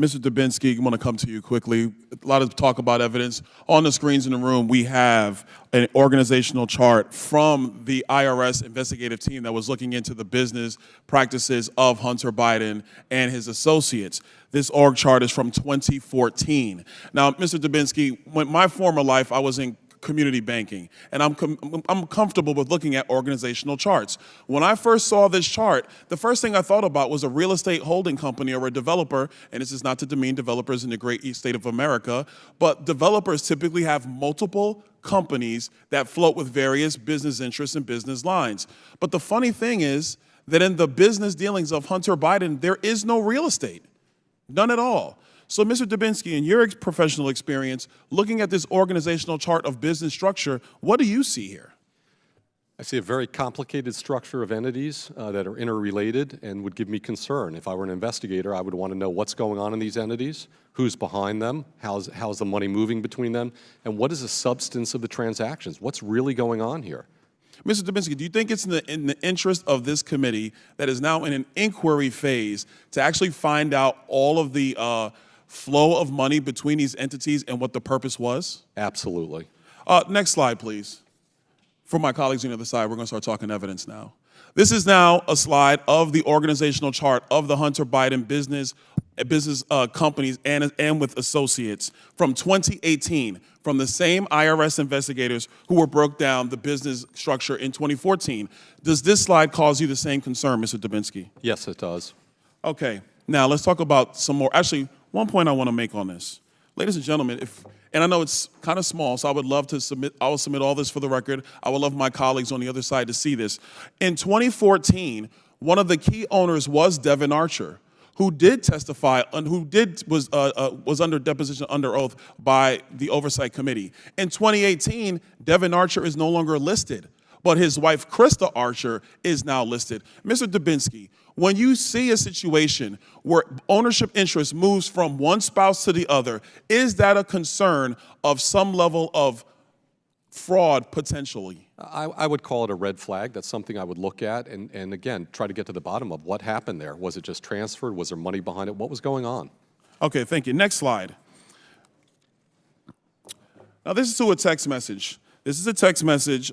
Mr. Dubinsky, I want to come to you quickly. A lot of talk about evidence. On the screens in the room, we have an organizational chart from the IRS investigative team that was looking into the business practices of Hunter Biden and his associates. This org chart is from 2014. Now, Mr. Dubinsky, when my former life, I was in community banking, and I'm comfortable with looking at organizational charts. When I first saw this chart, the first thing I thought about was a real estate holding company or a developer, and this is not to demean developers in the great East state of America, but developers typically have multiple companies that float with various business interests and business lines. But the funny thing is that in the business dealings of Hunter Biden, there is no real estate, none at all. So, Mr. Dubinsky, in your professional experience, looking at this organizational chart of business structure, what do you see here? I see a very complicated structure of entities that are interrelated and would give me concern. If I were an investigator, I would want to know what's going on in these entities, who's behind them, how's the money moving between them, and what is the substance of the transactions? What's really going on here? Mr. Dubinsky, do you think it's in the interest of this committee that is now in an inquiry phase to actually find out all of the flow of money between these entities and what the purpose was? Absolutely. Next slide, please. For my colleagues on the other side, we're going to start talking evidence now. This is now a slide of the organizational chart of the Hunter Biden business companies and with associates from 2018, from the same IRS investigators who broke down the business structure in 2014. Does this slide cause you the same concern, Mr. Dubinsky? Yes, it does. Okay, now let's talk about some more. Actually, one point I want to make on this. Ladies and gentlemen, and I know it's kind of small, so I will submit all this for the record. I would love my colleagues on the other side to see this. In 2014, one of the key owners was Devin Archer, who did testify, was under deposition under oath by the Oversight Committee. In 2018, Devin Archer is no longer listed, but his wife, Krista Archer, is now listed. Mr. Dubinsky, when you see a situation where ownership interest moves from one spouse to the other, is that a concern of some level of fraud potentially? I would call it a red flag. That's something I would look at and again, try to get to the bottom of what happened there. Was it just transferred? Was there money behind it? What was going on? Okay, thank you. Next slide. Now this is to a text message. This is a text message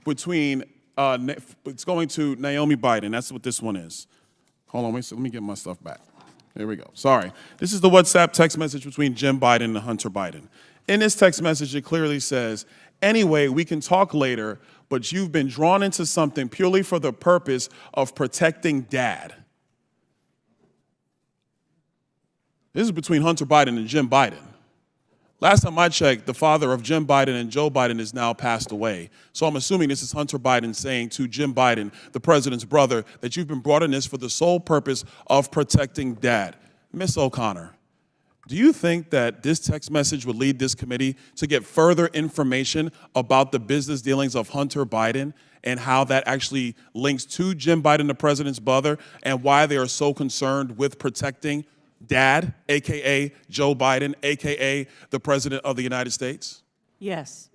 between, it's going to Naomi Biden. That's what this one is. Hold on, let me get my stuff back. There we go. Sorry. This is the WhatsApp text message between Jim Biden and Hunter Biden. In this text message, it clearly says, anyway, we can talk later, but you've been drawn into something purely for the purpose of protecting Dad. This is between Hunter Biden and Jim Biden. Last time I checked, the father of Jim Biden and Joe Biden is now passed away. So I'm assuming this is Hunter Biden saying to Jim Biden, the president's brother, that you've been brought in this for the sole purpose of protecting Dad. Ms. O'Connor, do you think that this text message would lead this committee to get further information about the business dealings of Hunter Biden and how that actually links to Jim Biden, the president's brother, and why they are so concerned with protecting Dad, AKA Joe Biden, AKA the President of the United States? Yes.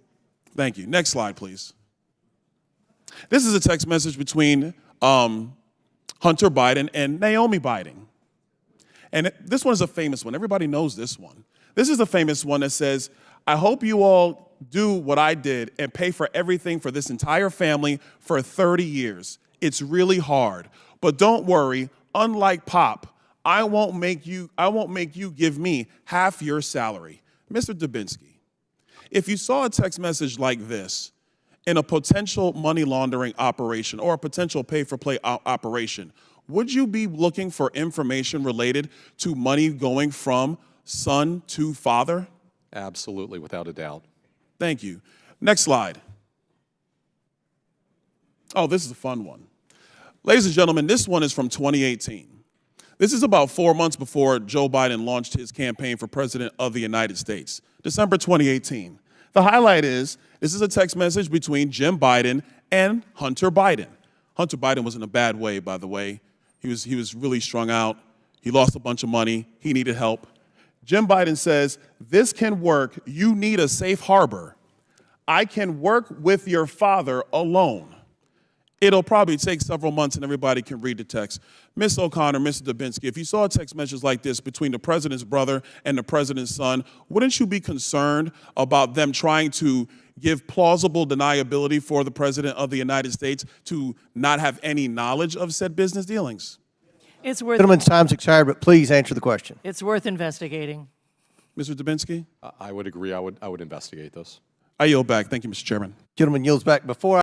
Thank you. Next slide, please. This is a text message between Hunter Biden and Naomi Biden. And this one is a famous one. Everybody knows this one. This is a famous one that says, I hope you all do what I did and pay for everything for this entire family for 30 years. It's really hard. But don't worry, unlike Pop, I won't make you give me half your salary. Mr. Dubinsky, if you saw a text message like this in a potential money laundering operation or a potential pay-for-play operation, would you be looking for information related to money going from son to father? Absolutely, without a doubt. Thank you. Next slide. Oh, this is a fun one. Ladies and gentlemen, this one is from 2018. This is about 4 months before Joe Biden launched his campaign for president of the United States, December 2018. The highlight is, this is a text message between Jim Biden and Hunter Biden. Hunter Biden was in a bad way, by the way. He was really strung out. He lost a bunch of money. He needed help. Jim Biden says, this can work. You need a safe harbor. I can work with your father alone. It'll probably take several months and everybody can read the text. Ms. O'Connor, Mr. Dubinsky, if you saw a text message like this between the president's brother and the president's son, wouldn't you be concerned about them trying to give plausible deniability for the president of the United States to not have any knowledge of said business dealings? It's worth, Gentleman's time's expired, but please answer the question. it's worth investigating. Mr. Dubinsky? I would agree. I would investigate this. I yield back. Thank you, Mr. Chairman. Gentleman yields back. Before